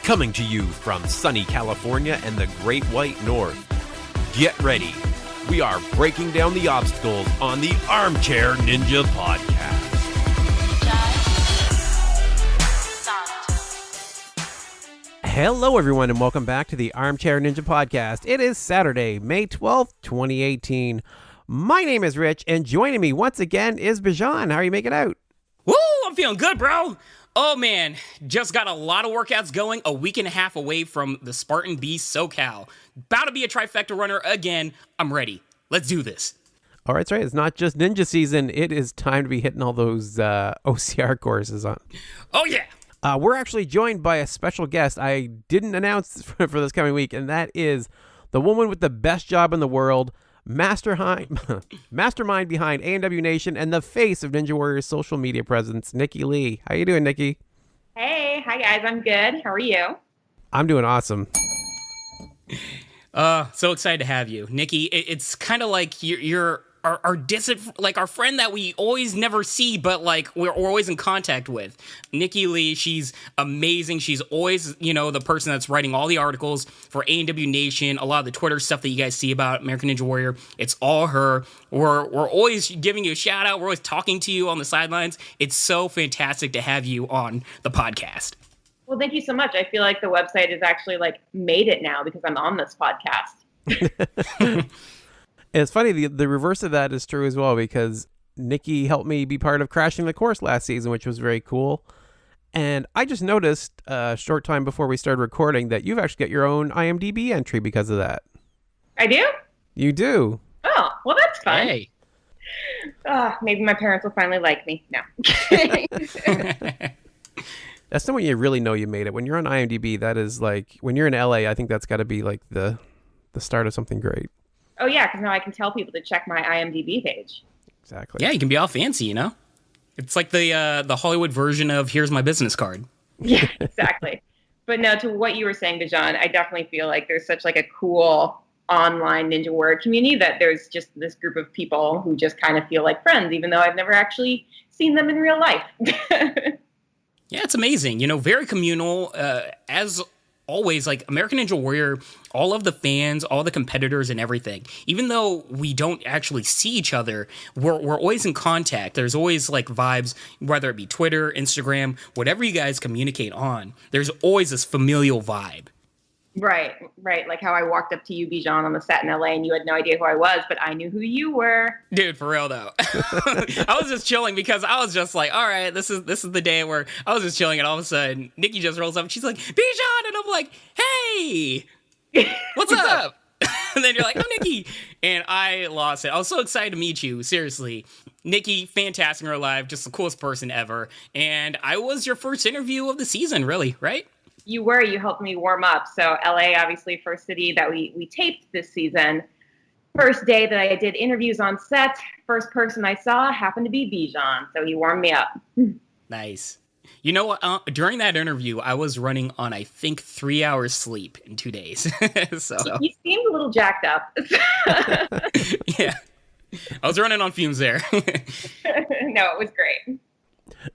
Coming to you from sunny California and the Great White North. Get ready. We are breaking down the obstacles on the Armchair Ninja Podcast. Hello, everyone, and welcome back to the Armchair Ninja Podcast. It is Saturday, May 12th, 2018. My name is Rich, and joining me once again is Bijan. How are you making out? Woo! I'm feeling good, bro. Oh, man. Just got a lot of workouts going a week and a half away from the Spartan Beast SoCal. About to be a trifecta runner again. I'm ready. Let's do this. All right, that's right. It's not just ninja season. It is time to be hitting all those OCR courses on. Oh, yeah. We're actually joined by a special guest I didn't announce for this coming week, and that is the woman with the best job in the world, mastermind behind ANW Nation and the face of Ninja Warriors social media presence, Nikki Lee. How you doing, Nikki? Hey, hi guys. I'm good. How are you? I'm doing awesome. So excited to have you, Nikki. It's kind of like you're our distant, like our friend that we always never see, but like we're always in contact with. Nikki Lee, she's amazing. She's always, the person that's writing all the articles for ANW Nation, a lot of the Twitter stuff that you guys see about American Ninja Warrior. It's all her. We're always giving you a shout out. We're always talking to you on the sidelines. It's so fantastic to have you on the podcast. Well, thank you so much. I feel like the website is actually made it now because I'm on this podcast. It's funny, the reverse of that is true as well, because Nikki helped me be part of Crashing the Course last season, which was very cool. And I just noticed a short time before we started recording that you've actually got your own IMDb entry because of that. I do? You do. Oh, well, that's fun. Hey. Maybe my parents will finally like me. No. That's the way you really know you made it. When you're on IMDb, that is like, when you're in LA, I think that's got to be like the start of something great. Oh, yeah, because now I can tell people to check my IMDb page. Exactly. Yeah, you can be all fancy, It's like the Hollywood version of here's my business card. Yeah, exactly. But no, to what you were saying, Bijan, I definitely feel like there's such a cool online Ninja Warrior community that there's just this group of people who just kind of feel like friends, even though I've never actually seen them in real life. Yeah, it's amazing. Very communal. As always, like American Ninja Warrior, all of the fans, all the competitors and everything, even though we don't actually see each other, we're always in contact. There's always vibes, whether it be Twitter, Instagram, whatever you guys communicate on, there's always this familial vibe. Right. Like how I walked up to you, Bijan, on the set in LA, and you had no idea who I was, but I knew who you were. Dude, for real though. I was just chilling because I was just like, all right, this is the day where I was just chilling, and all of a sudden Nikki just rolls up and she's like, Bijan, and I'm like, hey, what's up? And then you're like, I'm Nikki. And I lost it. I was so excited to meet you. Seriously. Nikki, fantastic in real life, just the coolest person ever. And I was your first interview of the season, really, right? You helped me warm up. So LA, obviously, first city that we taped this season. First day that I did interviews on set, first person I saw happened to be Bijan. So he warmed me up. Nice. You know what? During that interview, I was running on, I think, 3 hours sleep in 2 days. So he seemed a little jacked up. Yeah. I was running on fumes there. No, it was great.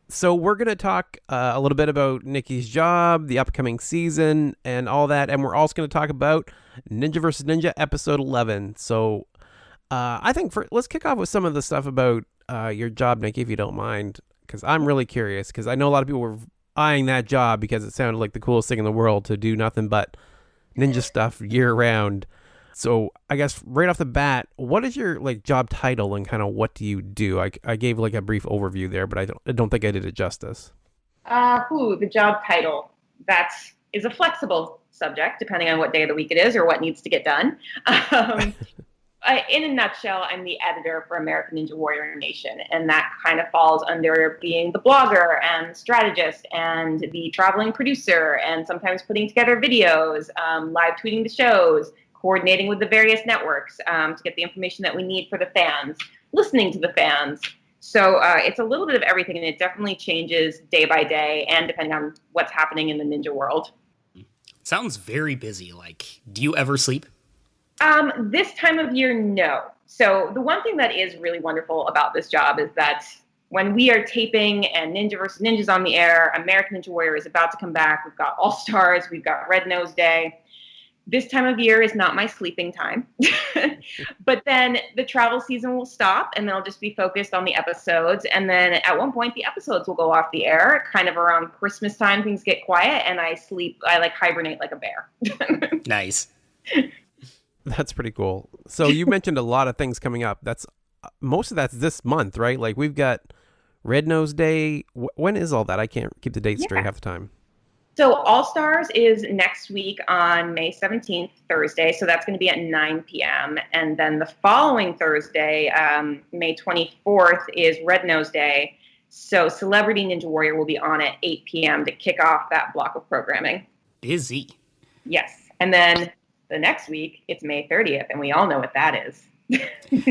So we're going to talk a little bit about Nikki's job, the upcoming season, and all that. And we're also going to talk about Ninja vs. Ninja episode 11. So I think let's kick off with some of the stuff about your job, Nikki, if you don't mind, because I'm really curious, because I know a lot of people were eyeing that job because it sounded like the coolest thing in the world to do nothing but ninja stuff year round. So I guess right off the bat, what is your job title and kind of what do you do? I gave a brief overview there, but I don't think I did it justice. The job title. That is a flexible subject depending on what day of the week it is or what needs to get done. In a nutshell, I'm the editor for American Ninja Warrior Nation, and that kind of falls under being the blogger and strategist and the traveling producer and sometimes putting together videos, live tweeting the shows, coordinating with the various networks to get the information that we need for the fans, listening to the fans. So it's a little bit of everything, and it definitely changes day by day and depending on what's happening in the ninja world. Sounds very busy. Do you ever sleep? This time of year, no. So the one thing that is really wonderful about this job is that when we are taping and Ninja versus Ninja's on the air, American Ninja Warrior is about to come back. We've got All Stars. We've got Red Nose Day. This time of year is not my sleeping time. But then the travel season will stop, and then I'll just be focused on the episodes. And then at one point, the episodes will go off the air. Kind of around Christmas time, things get quiet, and I sleep. I like hibernate like a bear. Nice. That's pretty cool. So you mentioned a lot of things coming up. That's most of that's this month, right? Like we've got Red Nose Day. When is all that? I can't keep the dates straight half the time. So All Stars is next week on May 17th, Thursday. So that's going to be at 9 p.m. And then the following Thursday, May 24th, is Red Nose Day. So Celebrity Ninja Warrior will be on at 8 p.m. to kick off that block of programming. Busy. Yes. And then the next week, it's May 30th, and we all know what that is.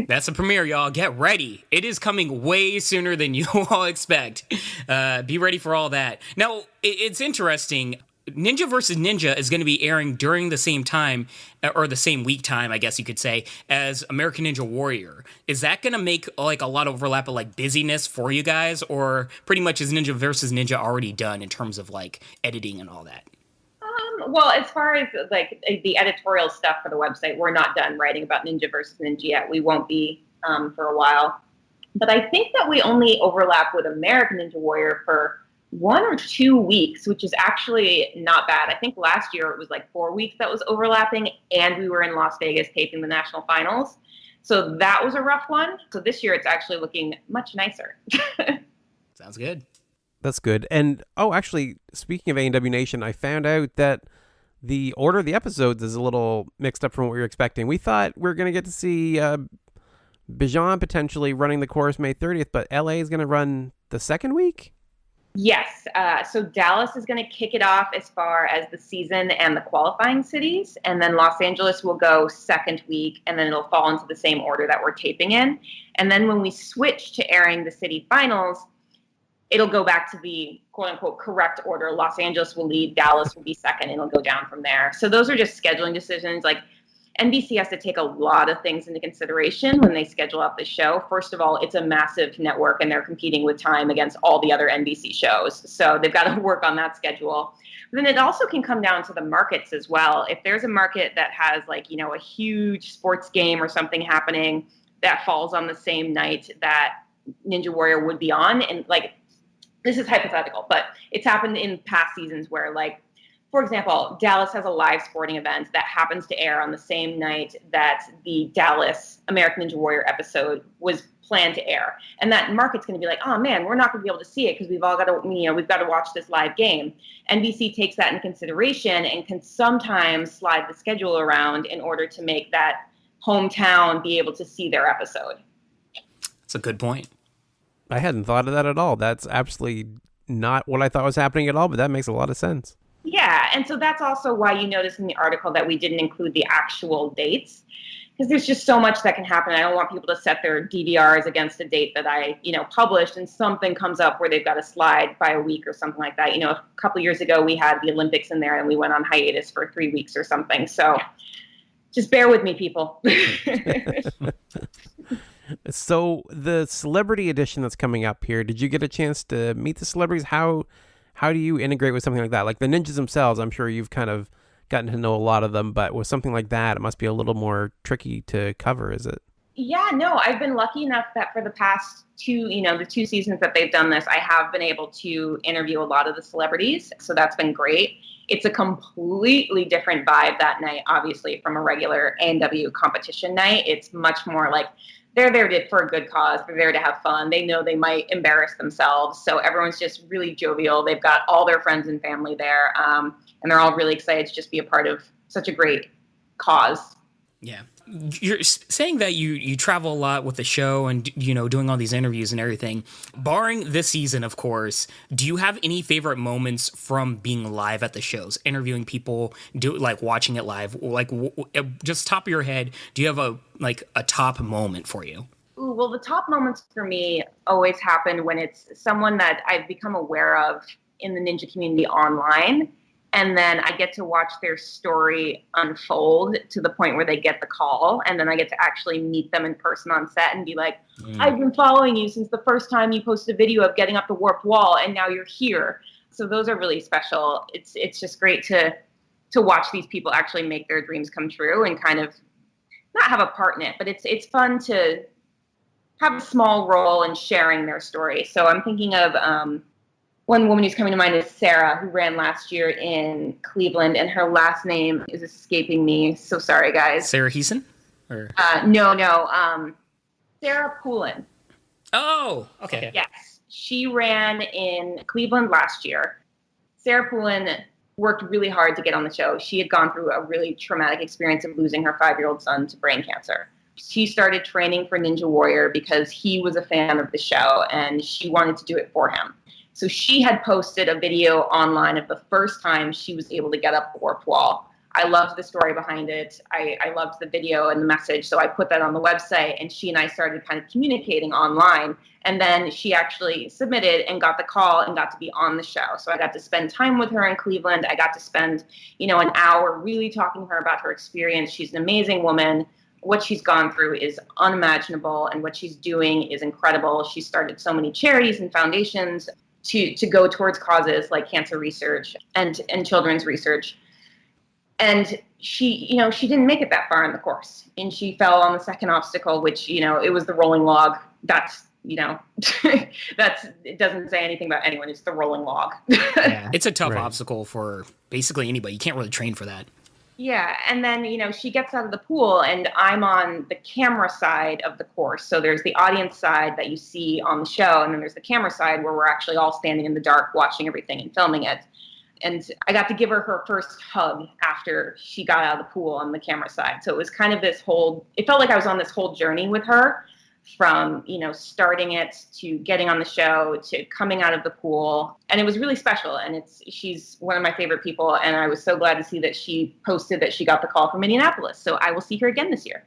That's the premiere, y'all. Get ready. It is coming way sooner than you all expect. Be ready for all that. Now, it's interesting. Ninja vs. Ninja is going to be airing during the same time, or the same week time, I guess you could say, as American Ninja Warrior. Is that going to make like a lot of overlap of like busyness for you guys, or pretty much is Ninja vs. Ninja already done in terms of like editing and all that? Well, as far as like the editorial stuff for the website, we're not done writing about Ninja versus Ninja yet. We won't be for a while. But I think that we only overlap with American Ninja Warrior for 1 or 2 weeks, which is actually not bad. I think last year it was like 4 weeks that was overlapping, and we were in Las Vegas taping the national finals. So that was a rough one. So this year it's actually looking much nicer. Sounds good. That's good. And, actually, speaking of ANW Nation, I found out that the order of the episodes is a little mixed up from what we were expecting. We thought we were going to get to see Bijan potentially running the course May 30th, but LA is going to run the second week? Yes. So Dallas is going to kick it off as far as the season and the qualifying cities. And then Los Angeles will go second week, and then it'll fall into the same order that we're taping in. And then when we switch to airing the city finals, it'll go back to the quote-unquote correct order. Los Angeles will lead, Dallas will be second, and it'll go down from there. So those are just scheduling decisions. Like, NBC has to take a lot of things into consideration when they schedule out the show. First of all, it's a massive network, and they're competing with time against all the other NBC shows. So they've got to work on that schedule. But then it also can come down to the markets as well. If there's a market that has, like, you know, a huge sports game or something happening that falls on the same night that Ninja Warrior would be on, and, like, this is hypothetical, but it's happened in past seasons where, like, for example, Dallas has a live sporting event that happens to air on the same night that the Dallas American Ninja Warrior episode was planned to air. And that market's going to be like, oh man, we're not going to be able to see it because we've all got to, we've got to watch this live game. NBC takes that into consideration and can sometimes slide the schedule around in order to make that hometown be able to see their episode. That's a good point. I hadn't thought of that at all. That's absolutely not what I thought was happening at all, but that makes a lot of sense. Yeah, and so that's also why you notice in the article that we didn't include the actual dates, because there's just so much that can happen. I don't want people to set their DVRs against a date that I, published, and something comes up where they've got to slide by a week or something like that. A couple years ago we had the Olympics in there and we went on hiatus for 3 weeks or something. So just bear with me, people. So the celebrity edition that's coming up here, did you get a chance to meet the celebrities? How do you integrate with something like that? Like the ninjas themselves, I'm sure you've kind of gotten to know a lot of them, but with something like that, it must be a little more tricky to cover, is it? Yeah, no, I've been lucky enough that for the past the 2 seasons that they've done this, I have been able to interview a lot of the celebrities. So that's been great. It's a completely different vibe that night, obviously, from a regular ANW competition night. It's much more like they're there for a good cause. They're there to have fun. They know they might embarrass themselves. So everyone's just really jovial. They've got all their friends and family there. And they're all really excited to just be a part of such a great cause. Yeah. You're saying that you travel a lot with the show and, doing all these interviews and everything. Barring this season, of course, do you have any favorite moments from being live at the shows, interviewing people, watching it live? Just top of your head, do you have a top moment for you? Ooh, well, the top moments for me always happen when it's someone that I've become aware of in the ninja community online. And then I get to watch their story unfold to the point where they get the call. And then I get to actually meet them in person on set and be like, I've been following you since the first time you posted a video of getting up the warped wall, and now you're here. So those are really special. It's just great to watch these people actually make their dreams come true and kind of not have a part in it, but it's fun to have a small role in sharing their story. So I'm thinking of one woman who's coming to mind is Sarah, who ran last year in Cleveland, and her last name is escaping me. So sorry, guys. Sarah Heason? Or No. Sarah Poulin. Oh, okay. Yes. She ran in Cleveland last year. Sarah Poulin worked really hard to get on the show. She had gone through a really traumatic experience of losing her 5-year-old son to brain cancer. She started training for Ninja Warrior because he was a fan of the show, and she wanted to do it for him. So she had posted a video online of the first time she was able to get up the warped wall. I loved the story behind it. I loved the video and the message. So I put that on the website, and she and I started kind of communicating online. And then she actually submitted and got the call and got to be on the show. So I got to spend time with her in Cleveland. I got to spend, an hour really talking to her about her experience. She's an amazing woman. What she's gone through is unimaginable, and what she's doing is incredible. She started so many charities and foundations to go towards causes like cancer research and children's research. And she didn't make it that far in the course, and she fell on the second obstacle, which, it was the rolling log. That's, it doesn't say anything about anyone. It's the rolling log. Yeah, it's a tough obstacle for basically anybody. You can't really train for that. Yeah, and then, she gets out of the pool, and I'm on the camera side of the course. So there's the audience side that you see on the show, and then there's the camera side where we're actually all standing in the dark watching everything and filming it. And I got to give her first hug after she got out of the pool on the camera side. So it was kind of it felt like I was on this whole journey with her from, starting it to getting on the show to coming out of the pool. And it was really special. And she's one of my favorite people. And I was so glad to see that she posted that she got the call from Indianapolis. So I will see her again this year.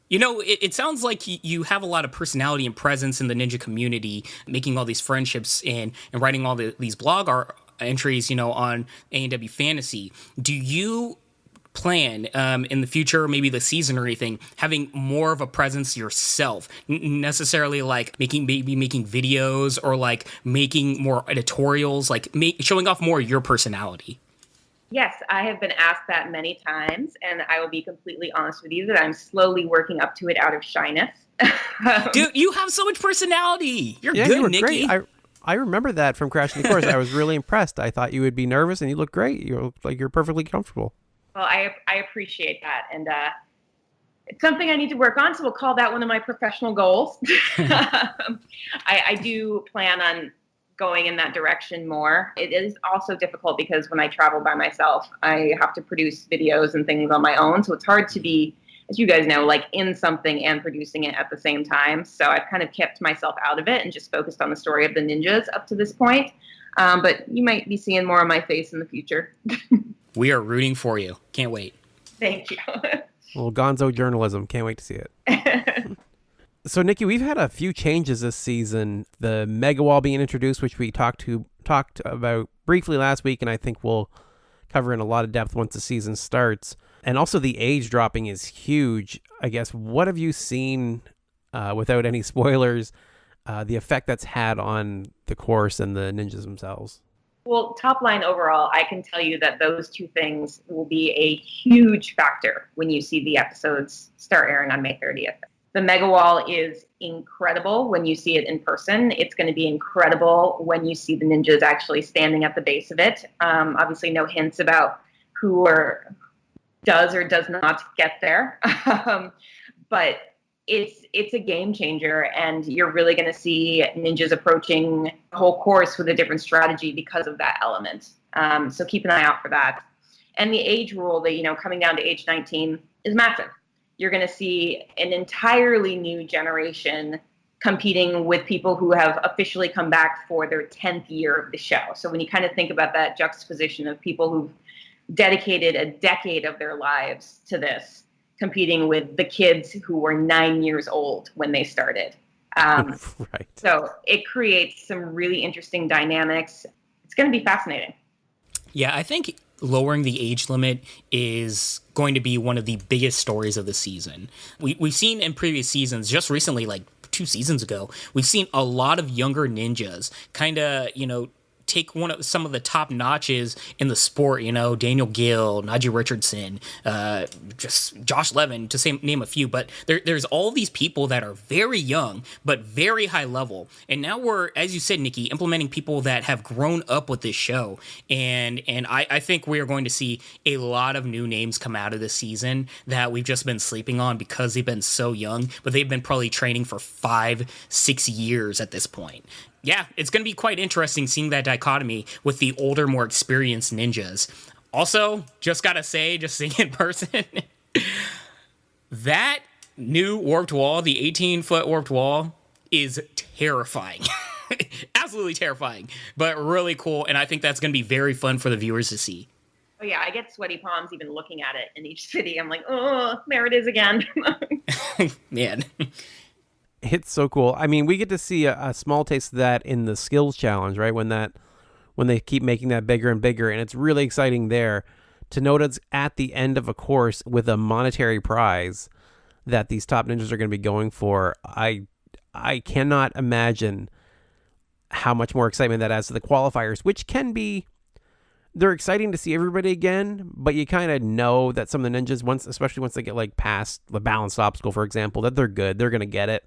It sounds like you have a lot of personality and presence in the ninja community, making all these friendships and writing all these blog entries, on ANW Fantasy. Do you plan in the future, maybe the season or anything, having more of a presence yourself, necessarily like making videos or like making more editorials, like showing off more of your personality? Yes, I have been asked that many times, and I will be completely honest with you that I'm slowly working up to it out of shyness. Dude, you have so much personality. You're good, you were Nikki. Great. I remember that from Crashing the Course. I was really impressed. I thought you would be nervous, and you look great. You look like you're perfectly comfortable. Well, I appreciate that, and it's something I need to work on, so we'll call that one of my professional goals. I do plan on going in that direction more. It is also difficult because when I travel by myself, I have to produce videos and things on my own, so it's hard to be, as you guys know, like in something and producing it at the same time. So I've kind of kept myself out of it and just focused on the story of the ninjas up to this point. But you might be seeing more of my face in the future. We are rooting for you. Can't wait. Thank you. Well, gonzo journalism. Can't wait to see it. So, Nikki, we've had a few changes this season. The mega wall being introduced, which we talked about briefly last week, and I think we'll cover in a lot of depth once the season starts. And also the age dropping is huge. I guess, what have you seen, without any spoilers, the effect that's had on the course and the ninjas themselves? Well, top line overall, I can tell you that those two things will be a huge factor when you see the episodes start airing on May 30th. The mega wall is incredible when you see it in person. It's going to be incredible when you see the ninjas actually standing at the base of it. Obviously, no hints about who does or does not get there. But it's a game changer, and you're really going to see ninjas approaching the whole course with a different strategy because of that element. So keep an eye out for that. And the age rule that, coming down to age 19 is massive. You're going to see an entirely new generation competing with people who have officially come back for their 10th year of the show. So when you kind of think about that juxtaposition of people who've dedicated a decade of their lives to this, competing with the kids who were 9 years old when they started. Right. So it creates some really interesting dynamics. It's going to be fascinating. Yeah, I think lowering the age limit is going to be one of the biggest stories of the season. We've seen in previous seasons, just recently, like 2 seasons ago, we've seen a lot of younger ninjas kind of, take some of the top notches in the sport, Daniel Gill, Najee Richardson, just Josh Levin, to name a few. But there's all these people that are very young, but very high level. And now we're, as you said, Nikki, implementing people that have grown up with this show. And I think we are going to see a lot of new names come out of this season that we've just been sleeping on because they've been so young, but they've been probably training for 5-6 years at this point. Yeah, it's going to be quite interesting seeing that dichotomy with the older, more experienced ninjas. Also, just got to say, just seeing in person, that new warped wall, the 18-foot warped wall, is terrifying. Absolutely terrifying, but really cool. And I think that's going to be very fun for the viewers to see. Oh, yeah, I get sweaty palms even looking at it in each city. I'm like, oh, there it is again. Man. It's so cool. I mean, we get to see a small taste of that in the skills challenge, right? When they keep making that bigger and bigger, and it's really exciting there to note it's at the end of a course with a monetary prize that these top ninjas are going to be going for. I cannot imagine how much more excitement that adds to the qualifiers, which can be, they're exciting to see everybody again, but you kind of know that some of the ninjas, especially once they get like past the balanced obstacle, for example, that they're good, they're going to get it.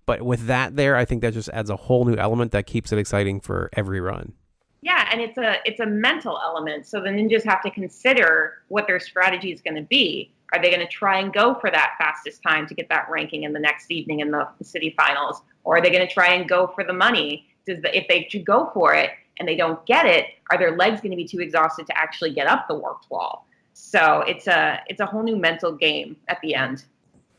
But with that there, I think that just adds a whole new element that keeps it exciting for every run. Yeah, and it's a mental element. So the ninjas have to consider what their strategy is going to be. Are they going to try and go for that fastest time to get that ranking in the next evening in the city finals? Or are they going to try and go for the money? If they should go for it and they don't get it, are their legs going to be too exhausted to actually get up the warped wall? So it's a whole new mental game at the end.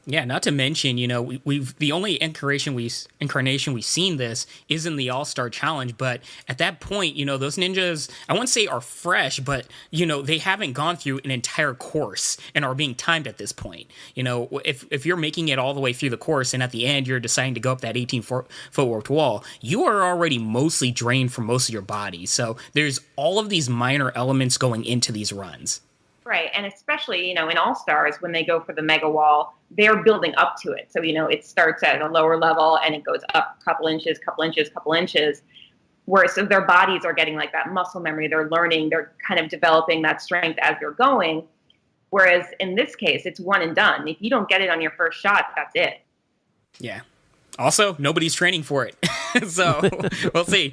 Yeah, not to mention, we've the only incarnation we've seen this is in the All-Star Challenge, but at that point, those ninjas, I wouldn't say are fresh, but they haven't gone through an entire course and are being timed at this point. If you're making it all the way through the course and at the end you're deciding to go up that 18-foot warped wall, you are already mostly drained from most of your body. So there's all of these minor elements going into these runs. Right, and especially, in All-Stars, when they go for the mega wall, they're building up to it. So, it starts at a lower level and it goes up a couple inches. Whereas so their bodies are getting like that muscle memory. They're learning, they're kind of developing that strength as they're going. Whereas in this case, it's one and done. If you don't get it on your first shot, that's it. Yeah. Also, nobody's training for it. So we'll see.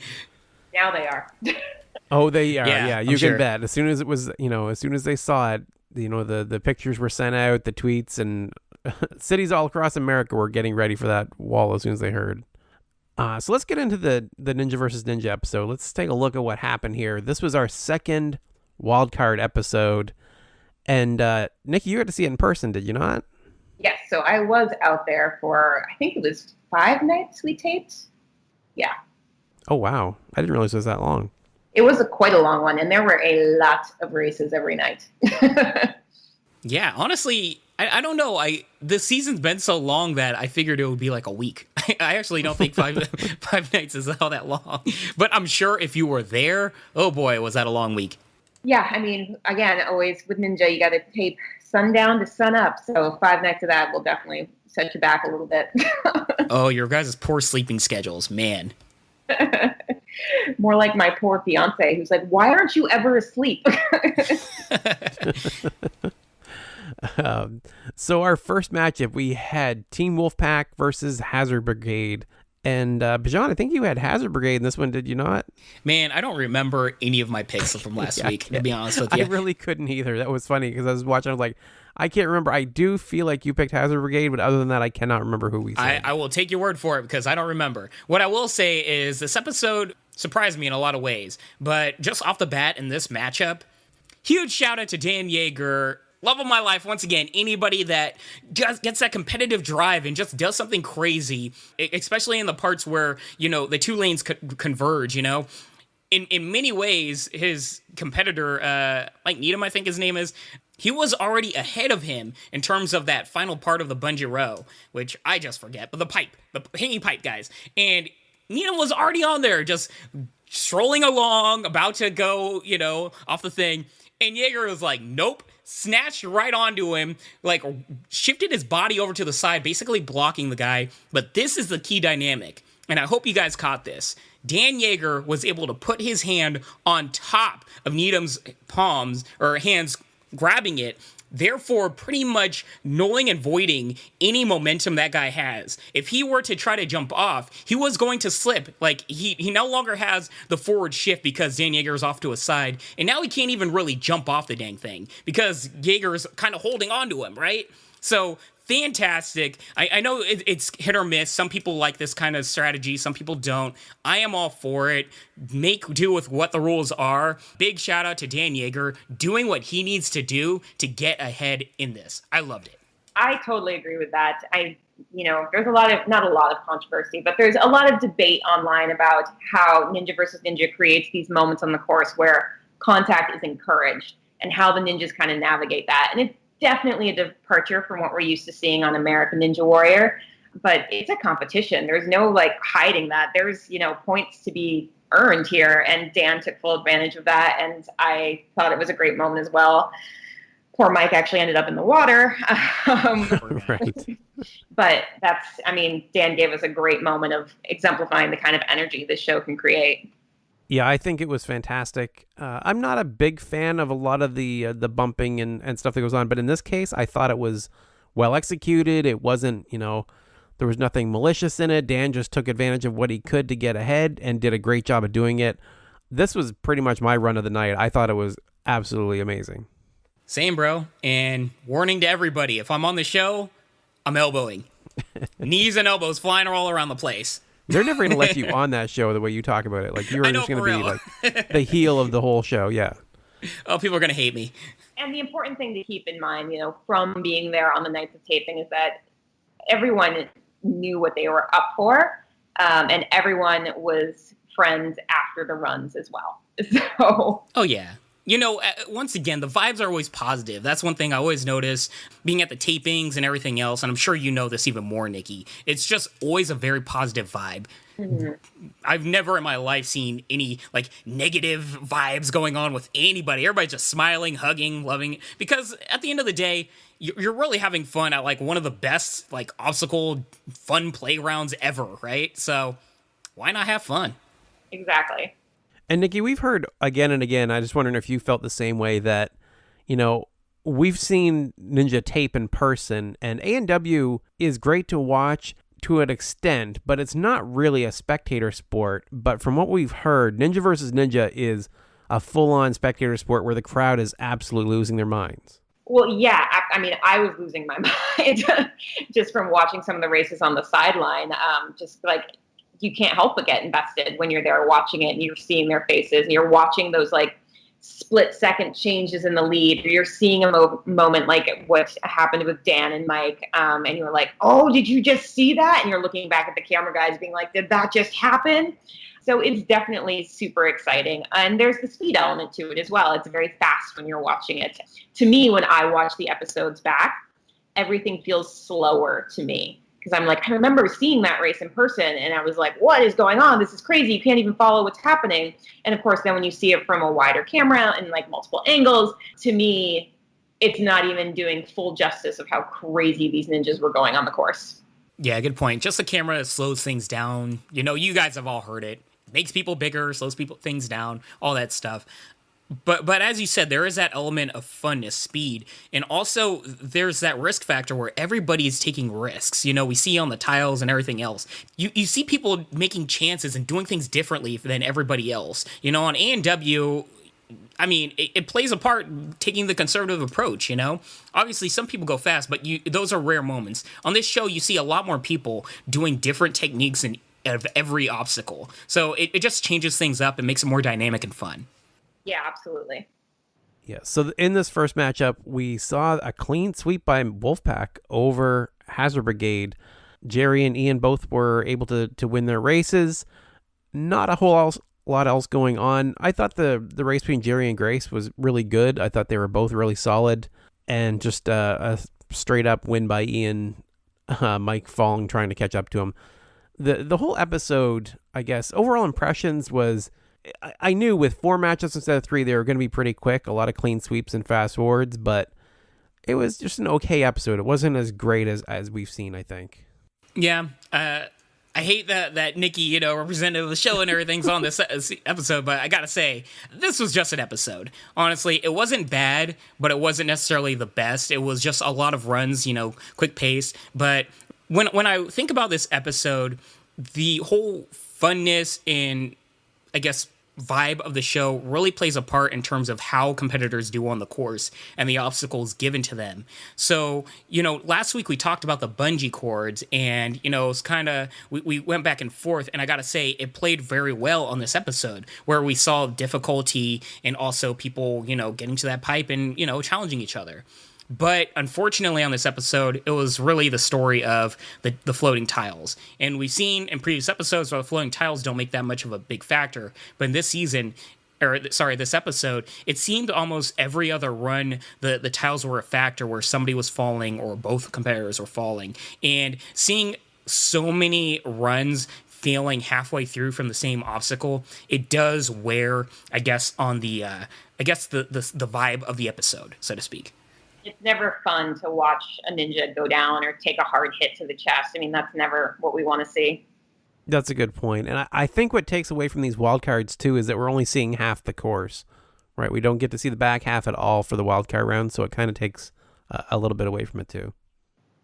Now they are. Oh, they are. Yeah, you sure. can bet. As soon as it was, as soon as they saw it, the pictures were sent out, the tweets, and cities all across America were getting ready for that wall as soon as they heard. So let's get into the Ninja versus Ninja episode. Let's take a look at what happened here. This was our second wildcard episode. And Nikki, you got to see it in person, did you not? Yes. So I was out there for, I think it was 5 nights we taped. Yeah. Oh, wow. I didn't realize it was that long. It was quite a long one, and there were a lot of races every night. Yeah, honestly, I don't know. The season's been so long that I figured it would be like a week. I actually don't think five nights is all that long. But I'm sure if you were there, oh boy, was that a long week. Yeah, I mean, again, always with Ninja, you got to tape sundown to sun up. So 5 nights of that will definitely set you back a little bit. Oh, your guys' poor sleeping schedules, man. More like my poor fiance, who's like, "Why aren't you ever asleep?" So our first matchup, we had Team Wolfpack versus Hazard Brigade. And Bijan, I think you had Hazard Brigade in this one, did you not? Man, I don't remember any of my picks from last week, to be honest with you. I really couldn't either. That was funny because I was watching, I was like, I can't remember. I do feel like you picked Hazard Brigade, but other than that, I cannot remember who we said. I will take your word for it because I don't remember. What I will say is this episode surprised me in a lot of ways, but just off the bat in this matchup, huge shout out to Dan Yeager. Love of my life, once again, anybody that just gets that competitive drive and just does something crazy, especially in the parts where, the two lanes converge, In many ways, his competitor, Mike Needham, I think his name is, he was already ahead of him in terms of that final part of the bungee row, which I just forget, but the hanging pipe, guys. And Needham was already on there, just strolling along, about to go, off the thing. And Jaeger was like, nope, snatched right onto him, like shifted his body over to the side, basically blocking the guy. But this is the key dynamic, and I hope you guys caught this. Dan Jaeger was able to put his hand on top of Needham's palms, or hands grabbing it, therefore pretty much nulling and voiding any momentum that guy has. If he were to try to jump off, he was going to slip. Like, he no longer has the forward shift because Dan Jaeger is off to his side, and now he can't even really jump off the dang thing because Jaeger is kind of holding on to him, right? So, fantastic. I know it's hit or miss. Some people like this kind of strategy. Some people don't. I am all for it. Make do with what the rules are. Big shout out to Dan Jaeger doing what he needs to do to get ahead in this. I loved it. I totally agree with that. There's not a lot of controversy, but there's a lot of debate online about how Ninja versus Ninja creates these moments on the course where contact is encouraged and how the ninjas kind of navigate that. And it's definitely a departure from what we're used to seeing on American Ninja Warrior, but it's a competition. There's no hiding that. There's, points to be earned here, and Dan took full advantage of that, and I thought it was a great moment as well. Poor Mike actually ended up in the water. Right. But Dan gave us a great moment of exemplifying the kind of energy this show can create. Yeah, I think it was fantastic. I'm not a big fan of a lot of the bumping and stuff that goes on, but in this case, I thought it was well executed. It wasn't, there was nothing malicious in it. Dan just took advantage of what he could to get ahead and did a great job of doing it. This was pretty much my run of the night. I thought it was absolutely amazing. Same, bro. And warning to everybody, if I'm on the show, I'm elbowing. Knees and elbows flying all around the place. They're never going to let you on that show the way you talk about it. Like, you're just going to be like the heel of the whole show. Yeah. Oh, people are going to hate me. And the important thing to keep in mind, from being there on the nights of taping is that everyone knew what they were up for. And everyone was friends after the runs as well. So. Oh, yeah. Once again, the vibes are always positive. That's one thing I always notice being at the tapings and everything else. And I'm sure you know this even more, Nikki. It's just always a very positive vibe. Mm-hmm. I've never in my life seen any negative vibes going on with anybody. Everybody's just smiling, hugging, loving it. Because at the end of the day, you're really having fun at one of the best obstacle fun playgrounds ever, right? So why not have fun? Exactly. And Nikki, we've heard again and again, I just wondering if you felt the same way, that, we've seen Ninja tape in person, and ANW is great to watch to an extent, but it's not really a spectator sport. But from what we've heard, Ninja versus Ninja is a full-on spectator sport where the crowd is absolutely losing their minds. Well, yeah, I was losing my mind just from watching some of the races on the sideline. You can't help but get invested when you're there watching it and you're seeing their faces and you're watching those split second changes in the lead, or you're seeing a moment like what happened with Dan and Mike. And you're like, oh, did you just see that? And you're looking back at the camera guys being like, did that just happen? So it's definitely super exciting. And there's the speed element to it as well. It's very fast when you're watching it. To me, when I watch the episodes back, everything feels slower to me. Because I'm like, I remember seeing that race in person, and I was like, what is going on? This is crazy. You can't even follow what's happening. And of course, then when you see it from a wider camera and multiple angles, to me, it's not even doing full justice of how crazy these ninjas were going on the course. Yeah, good point. Just the camera slows things down. You guys have all heard it. Makes people bigger, slows things down, all that stuff. But as you said, there is that element of funness, speed, and also there's that risk factor where everybody is taking risks. We see on the tiles and everything else. You see people making chances and doing things differently than everybody else. On ANW, it plays a part taking the conservative approach, Obviously, some people go fast, but those are rare moments. On this show, you see a lot more people doing different techniques of every obstacle. So it just changes things up and makes it more dynamic and fun. Yeah, absolutely. Yeah, so in this first matchup, we saw a clean sweep by Wolfpack over Hazard Brigade. Jerry and Ian both were able to win their races. Not a whole lot else going on. I thought the race between Jerry and Grace was really good. I thought they were both really solid. And just a straight-up win by Ian, Mike falling, trying to catch up to him. The whole episode, I guess, overall impressions was... I knew with 4 matchups instead of 3, they were going to be pretty quick, a lot of clean sweeps and fast forwards, but it was just an okay episode. It wasn't as great as we've seen, I think. Yeah, I hate that Nikki, representative of the show and everything's on this episode, but I gotta say, this was just an episode. Honestly, it wasn't bad, but it wasn't necessarily the best. It was just a lot of runs, quick pace. But when I think about this episode, the whole funness and, I guess, vibe of the show really plays a part in terms of how competitors do on the course and the obstacles given to them. So, last week we talked about the bungee cords and, it's kind of, we went back and forth, and I gotta say, it played very well on this episode where we saw difficulty and also people, getting to that pipe and, challenging each other. But unfortunately on this episode, it was really the story of the floating tiles. And we've seen in previous episodes where the floating tiles don't make that much of a big factor. But in this episode, it seemed almost every other run, the tiles were a factor where somebody was falling or both competitors were falling. And seeing so many runs failing halfway through from the same obstacle, it does wear, I guess, on the vibe of the episode, so to speak. It's never fun to watch a ninja go down or take a hard hit to the chest. I mean, that's never what we want to see. That's a good point. And I think what takes away from these wildcards, too, is that we're only seeing half the course, right? We don't get to see the back half at all for the wildcard round, so it kind of takes a little bit away from it, too.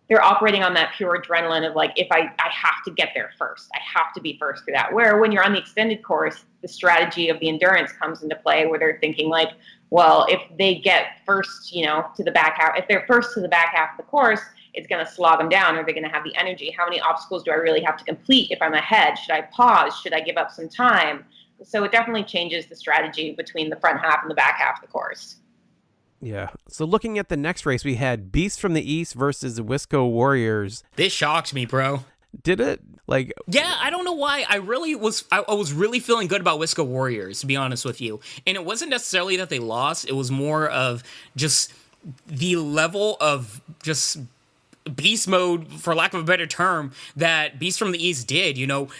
They're operating on that pure adrenaline of, like, if I have to get there first. I have to be first through that. Where when you're on the extended course, the strategy of the endurance comes into play where they're thinking, like, well, if they get first, to the back half, if they're first to the back half of the course, it's going to slog them down. Are they going to have the energy? How many obstacles do I really have to complete if I'm ahead? Should I pause? Should I give up some time? So it definitely changes the strategy between the front half and the back half of the course. Yeah. So looking at the next race, we had Beast from the East versus the Wisco Warriors. This shocked me, bro. Did it? Yeah, I don't know why. I was really feeling good about Wisco Warriors, to be honest with you. And it wasn't necessarily that they lost. It was more of just the level of just beast mode, for lack of a better term, that Beast from the East did.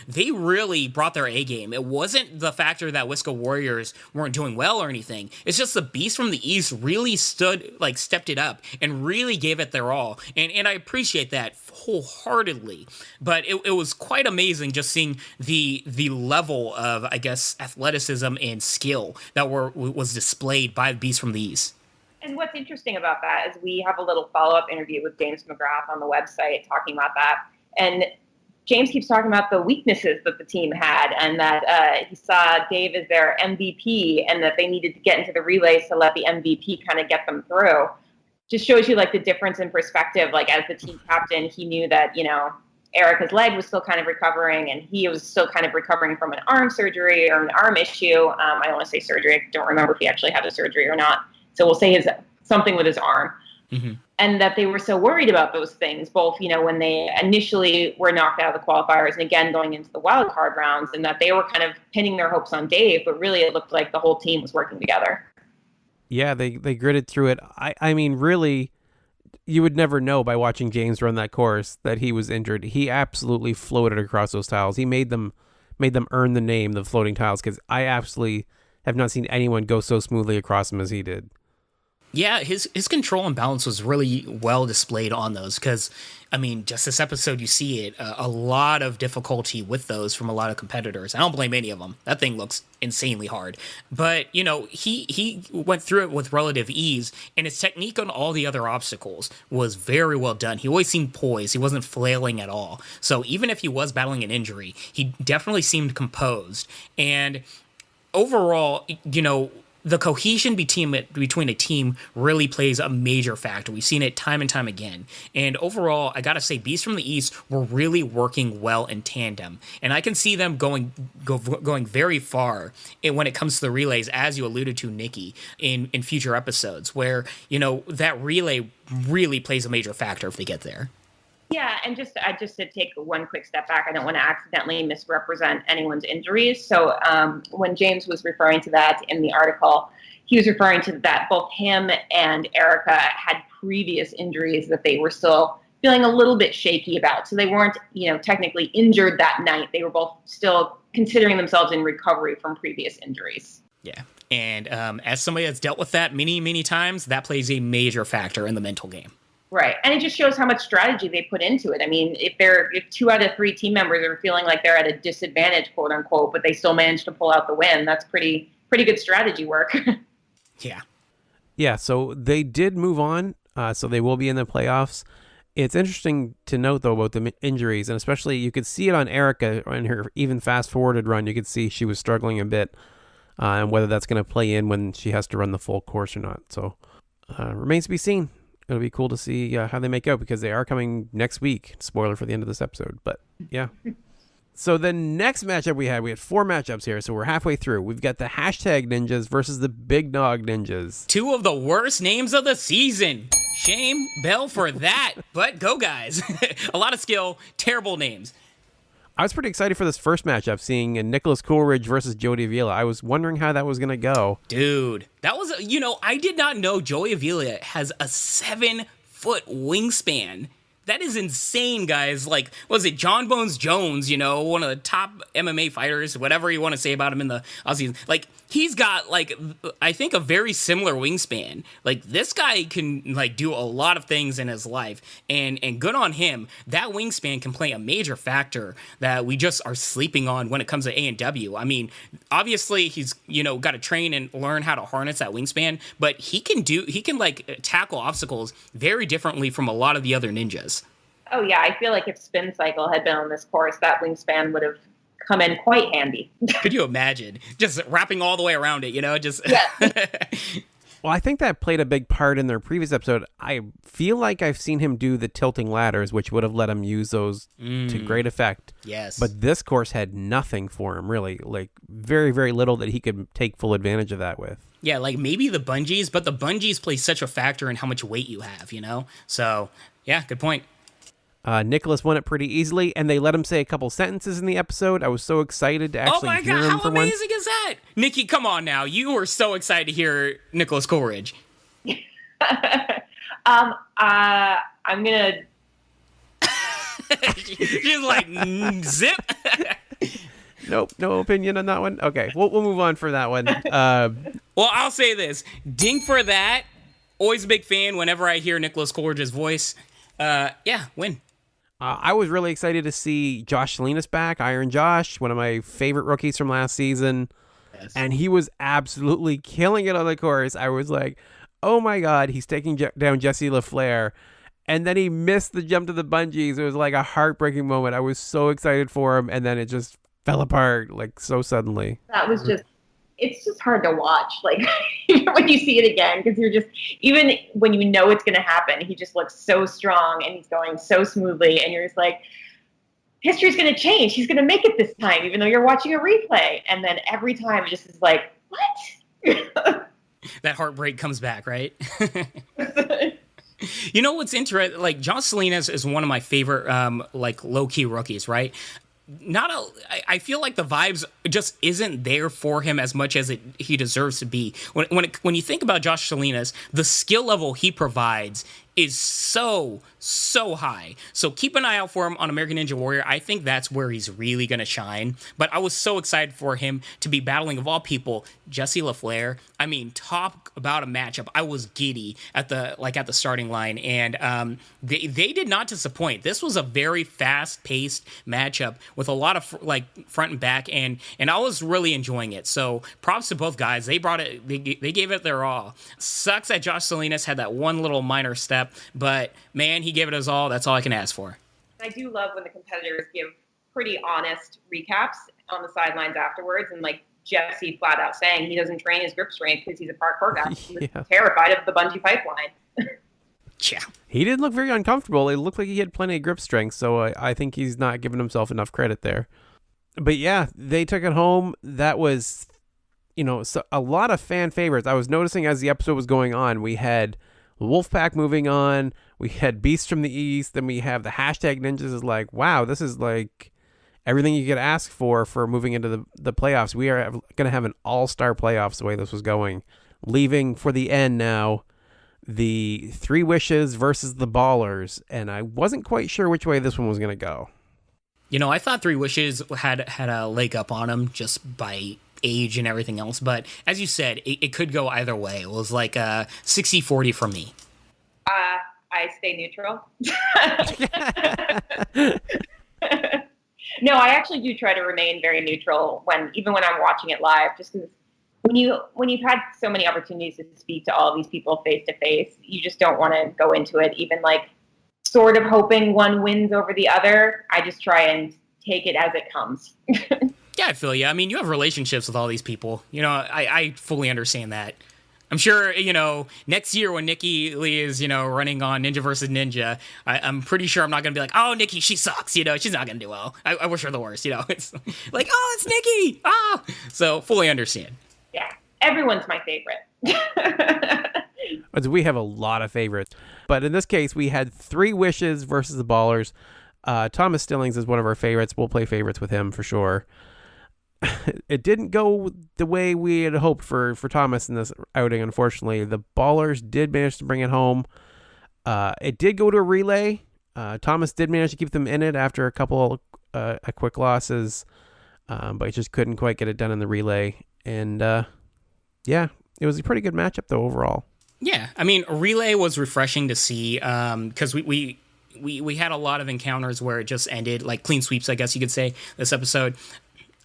They really brought their A game. It wasn't the factor that Wisco Warriors weren't doing well or anything. It's just the Beast from the East really stepped it up and really gave it their all. And I appreciate that wholeheartedly. But it was quite amazing just seeing the level of, I guess, athleticism and skill that was displayed by Beast from the East. And what's interesting about that is we have a little follow-up interview with James McGrath on the website talking about that. And James keeps talking about the weaknesses that the team had and that he saw Dave as their MVP and that they needed to get into the relays to let the MVP kind of get them through. Just shows you, like, the difference in perspective. Like, as the team captain, he knew that, Erica's leg was still kind of recovering and he was still kind of recovering from an arm surgery or an arm issue. I don't want to say surgery. I don't remember if he actually had a surgery or not. So we'll say something with his arm. Mm-hmm. And that they were so worried about those things, both, when they initially were knocked out of the qualifiers and again going into the wild card rounds, and that they were kind of pinning their hopes on Dave, but really it looked like the whole team was working together. Yeah, they gritted through it. I mean, really, you would never know by watching James run that course that he was injured. He absolutely floated across those tiles. He made them earn the name, the floating tiles, because I absolutely have not seen anyone go so smoothly across them as he did. Yeah, his control and balance was really well displayed on those because, I mean, just this episode, you see it, a lot of difficulty with those from a lot of competitors. I don't blame any of them. That thing looks insanely hard. But, he went through it with relative ease, and his technique on all the other obstacles was very well done. He always seemed poised. He wasn't flailing at all. So even if he was battling an injury, he definitely seemed composed. And overall, the cohesion between a team really plays a major factor. We've seen it time and time again. And overall, I gotta say, Beasts from the East were really working well in tandem. And I can see them going very far when it comes to the relays, as you alluded to, Nikki, in future episodes, where, that relay really plays a major factor if they get there. Yeah, and just to take one quick step back, I don't want to accidentally misrepresent anyone's injuries. So when James was referring to that in the article, he was referring to that both him and Erica had previous injuries that they were still feeling a little bit shaky about. So they weren't, technically injured that night. They were both still considering themselves in recovery from previous injuries. Yeah. And as somebody that's dealt with that many times, that plays a major factor in the mental game. Right. And it just shows how much strategy they put into it. I mean, if 2 out of 3 team members are feeling like they're at a disadvantage, quote unquote, but they still manage to pull out the win, that's pretty good strategy work. Yeah. Yeah, so they did move on, so they will be in the playoffs. It's interesting to note, though, about the injuries, and especially you could see it on Erica in her even fast-forwarded run. You could see she was struggling a bit, and whether that's going to play in when she has to run the full course or not. So remains to be seen. It'll be cool to see how they make out, because they are coming next week. Spoiler for the end of this episode, but yeah. So the next matchup we had 4 matchups here, so we're halfway through. We've got the hashtag ninjas versus the Big Nog ninjas. 2 of the worst names of the season. Shame, Bell, for that. But go, guys. A lot of skill, terrible names. I was pretty excited for this first matchup, seeing Nicholas Coolridge versus Jodi Vela. I was wondering how that was going to go. Dude, that was, I did not know Jodi Vela has a 7-foot wingspan. That is insane, guys. Like, was it John Bones Jones, one of the top MMA fighters, whatever you want to say about him in the Aussies. Like, he's got, like, I think a very similar wingspan. Like, this guy can, like, do a lot of things in his life. And good on him. That wingspan can play a major factor that we just are sleeping on when it comes to ANW. I mean, obviously, he's, got to train and learn how to harness that wingspan. But he can, like, tackle obstacles very differently from a lot of the other ninjas. Oh, yeah. I feel like if Spin Cycle had been on this course, that wingspan would have come in quite handy. Could you imagine? Just wrapping all the way around it, just... Yeah. Well, I think that played a big part in their previous episode. I feel like I've seen him do the tilting ladders, which would have let him use those to great effect. Yes. But this course had nothing for him, really. Like, very, very little that he could take full advantage of that with. Yeah, like maybe the bungees, but the bungees play such a factor in how much weight you have, So, yeah, good point. Nicholas won it pretty easily, and they let him say a couple sentences in the episode. I was so excited to actually hear him for once. How amazing is that? Nikki, come on now. You were so excited to hear Nicholas Coolridge. I'm going to... She's like, zip. Nope, no opinion on that one. Okay, we'll move on for that one. Well, I'll say this. Ding for that. Always a big fan whenever I hear Nicholas Coolridge's voice. Yeah, win. I was really excited to see Josh Salinas back, Iron Josh, one of my favorite rookies from last season. Yes. And he was absolutely killing it on the course. I was like, oh my God, he's taking down Jesse LaFleur. And then he missed the jump to the bungees. It was like a heartbreaking moment. I was so excited for him, and then it just fell apart like so suddenly. That was it's just hard to watch, like, when you see it again, because you're just, even when you know it's going to happen, he just looks so strong and he's going so smoothly, and you're just like, history's going to change. He's going to make it this time, even though you're watching a replay. And then every time it just is like, what? That heartbreak comes back, right? What's interesting? Like, Josh Salinas is one of my favorite, like, low-key rookies, right? I feel like the vibes just isn't there for him as much as he deserves to be. When you think about Josh Salinas, the skill level he provides is so high. So keep an eye out for him on American Ninja Warrior. I think that's where he's really going to shine. But I was so excited for him to be battling, of all people, Jesse LaFleur. I mean, talk about a matchup. I was giddy at the starting line, and they did not disappoint. This was a very fast-paced matchup with a lot of front and back, and I was really enjoying it. So props to both guys. They brought it. They gave it their all. Sucks that Josh Salinas had that one little minor step, but man, he gave it his all. That's all I can ask for. I do love when the competitors give pretty honest recaps on the sidelines afterwards, and like Jesse flat out saying he doesn't train his grip strength because he's a parkour guy. He's terrified of the bungee pipeline. Yeah. He didn't look very uncomfortable. It looked like he had plenty of grip strength, so I think he's not giving himself enough credit there. But yeah, they took it home. That was, a lot of fan favorites. I was noticing as the episode was going on, we had Wolfpack moving on, we had Beast from the East, then we have the hashtag ninjas. Is like, wow, this is like everything you could ask for moving into the playoffs. We are going to have an all-star playoffs the way this was going. Leaving for the end now, the Three Wishes versus the Ballers, and I wasn't quite sure which way this one was going to go. I thought Three Wishes had a leg up on him just by age and everything else, but as you said, it could go either way. It was like 60-40 for me. I stay neutral. No, I actually do try to remain very neutral even when I'm watching it live, just because when you've had so many opportunities to speak to all of these people face to face, you just don't want to go into it even like sort of hoping one wins over the other. I just try and take it as it comes. Yeah, I feel you. I mean, you have relationships with all these people. I fully understand that. I'm sure, next year when Nikki Lee is, running on Ninja versus Ninja, I'm pretty sure I'm not going to be like, oh, Nikki, she sucks. She's not going to do well. I wish her the worst. It's like, oh, it's Nikki. Ah. So fully understand. Yeah. Everyone's my favorite. We have a lot of favorites. But in this case, we had Three Wishes versus the Ballers. Thomas Stillings is one of our favorites. We'll play favorites with him for sure. It didn't go the way we had hoped for Thomas in this outing, unfortunately. The Ballers did manage to bring it home. It did go to a relay. Thomas did manage to keep them in it after a couple quick losses, but he just couldn't quite get it done in the relay. And yeah, it was a pretty good matchup, though, overall. Yeah, I mean, relay was refreshing to see because we had a lot of encounters where it just ended, like clean sweeps, I guess you could say, this episode.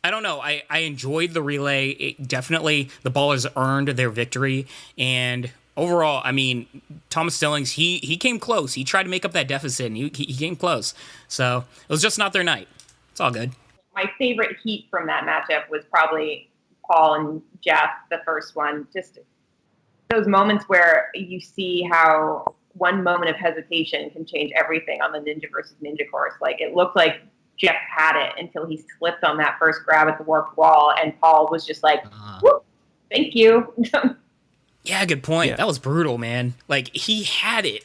I don't know. I enjoyed the relay. Definitely, the Ballers earned their victory. And overall, I mean, Thomas Stillings, he came close. He tried to make up that deficit, and he came close. So it was just not their night. It's all good. My favorite heat from that matchup was probably Paul and Jeff, the first one. Just those moments where you see how one moment of hesitation can change everything on the Ninja versus Ninja course. Like, it looked like Jeff had it until he slipped on that first grab at the warped wall, and Paul was just like, whoop, thank you. Yeah, good point. Yeah. That was brutal, man. Like, he had it.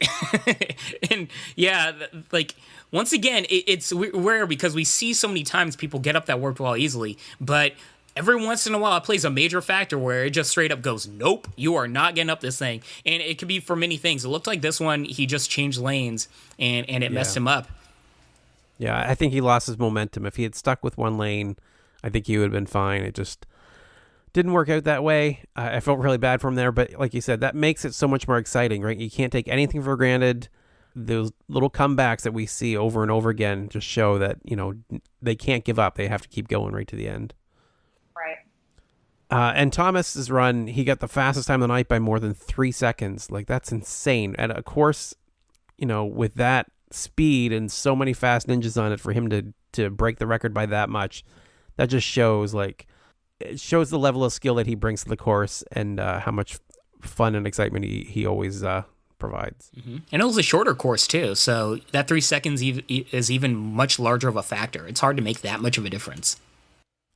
And yeah, like, once again, it's rare because we see so many times people get up that warped wall easily, but every once in a while it plays a major factor where it just straight up goes, nope, you are not getting up this thing. And it could be for many things. It looked like this one, he just changed lanes and it messed him up. Yeah, I think he lost his momentum. If he had stuck with one lane, I think he would have been fine. It just didn't work out that way. I felt really bad for him there, but like you said, that makes it so much more exciting, right? You can't take anything for granted. Those little comebacks that we see over and over again just show that, they can't give up. They have to keep going right to the end. Right. And Thomas's run, he got the fastest time of the night by more than 3 seconds. Like, that's insane. And of course, with that speed and so many fast ninjas on it, for him to break the record by that much, that just shows the level of skill that he brings to the course and how much fun and excitement he always provides. Mm-hmm. And it was a shorter course too, so that 3 seconds is even much larger of a factor. It's hard to make that much of a difference.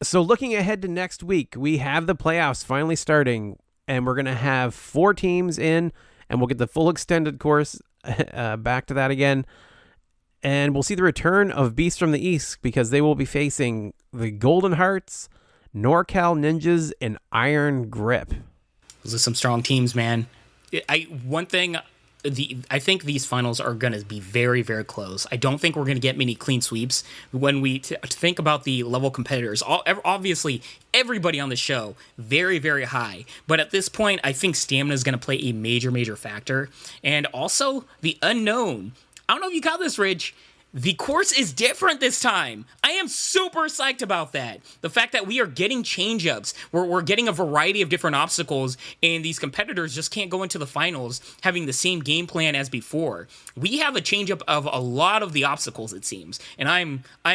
So looking ahead to next week, we have the playoffs finally starting, and we're going to have 4 teams in, and we'll get the full extended course back to that again. And we'll see the return of Beasts from the East, because they will be facing the Golden Hearts, NorCal Ninjas, and Iron Grip. Those are some strong teams, man. I think these finals are going to be very, very close. I don't think we're going to get many clean sweeps. When we think about the level competitors, obviously everybody on the show, very, very high. But at this point, I think stamina is going to play a major, major factor. And also the unknown. I don't know if you caught this, Rich. The course is different this time. I am super psyched about that. The fact that we are getting change-ups, we're getting a variety of different obstacles, and these competitors just can't go into the finals having the same game plan as before. We have a change-up of a lot of the obstacles, it seems, and I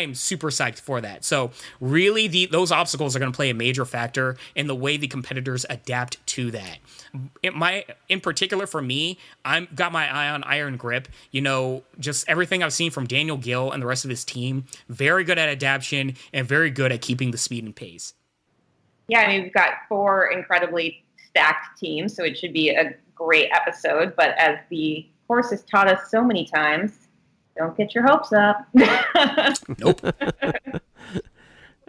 am super psyched for that. So really, those obstacles are going to play a major factor in the way the competitors adapt to that. In particular for me, I've got my eye on Iron Grip. Just everything I've seen from Daniel Gill and the rest of his team, very good at adaptation and very good at keeping the speed and pace. Yeah, I mean, we've got 4 incredibly stacked teams, so it should be a great episode. But as the course has taught us so many times, don't get your hopes up. Nope.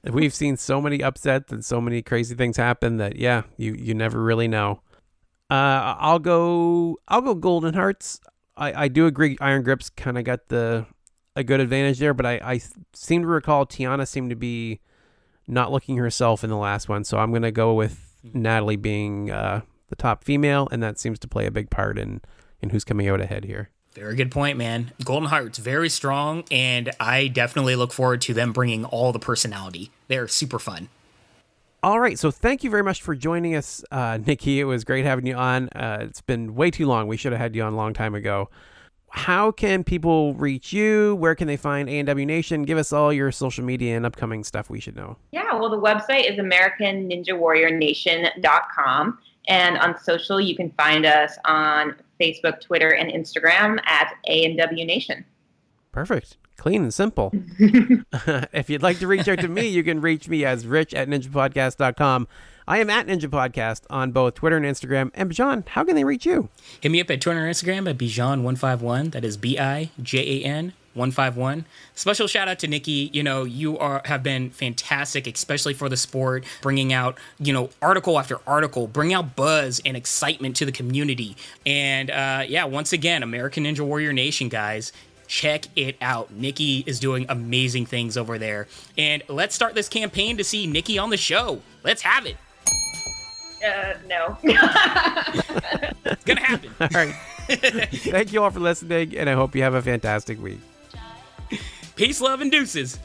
We've seen so many upsets and so many crazy things happen that, yeah, you never really know. I'll go Golden Hearts. I do agree Iron Grip's kind of got the a good advantage there, but I seem to recall Tiana seemed to be not looking herself in the last one, so I'm going to go with Natalie being the top female, and that seems to play a big part in who's coming out ahead here. Very good point, man. Golden Hearts, very strong, and I definitely look forward to them bringing all the personality. They're super fun. All right, so thank you very much for joining us, Nikki. It was great having you on. It's been way too long. We should have had you on a long time ago. How can people reach you? Where can they find ANW Nation? Give us all your social media and upcoming stuff we should know. Yeah, well, the website is AmericanNinjaWarriorNation.com. And on social, you can find us on Facebook, Twitter, and Instagram at ANW Nation. Perfect. Clean and simple. If you'd like to reach out to me, you can reach me as rich@ninjapodcast.com. I am at Ninja Podcast on both Twitter and Instagram. And Bijan, how can they reach you? Hit me up at Twitter and Instagram at Bijan151. That is Bijan 151. Special shout out to Nikki. You know, you have been fantastic, especially for the sport, bringing out, article after article, bring out buzz and excitement to the community. And once again, American Ninja Warrior Nation, guys, check it out. Nikki is doing amazing things over there. And let's start this campaign to see Nikki on the show. Let's have it. No. It's gonna happen. All right. Thank you all for listening, and I hope you have a fantastic week. Peace, love, and deuces.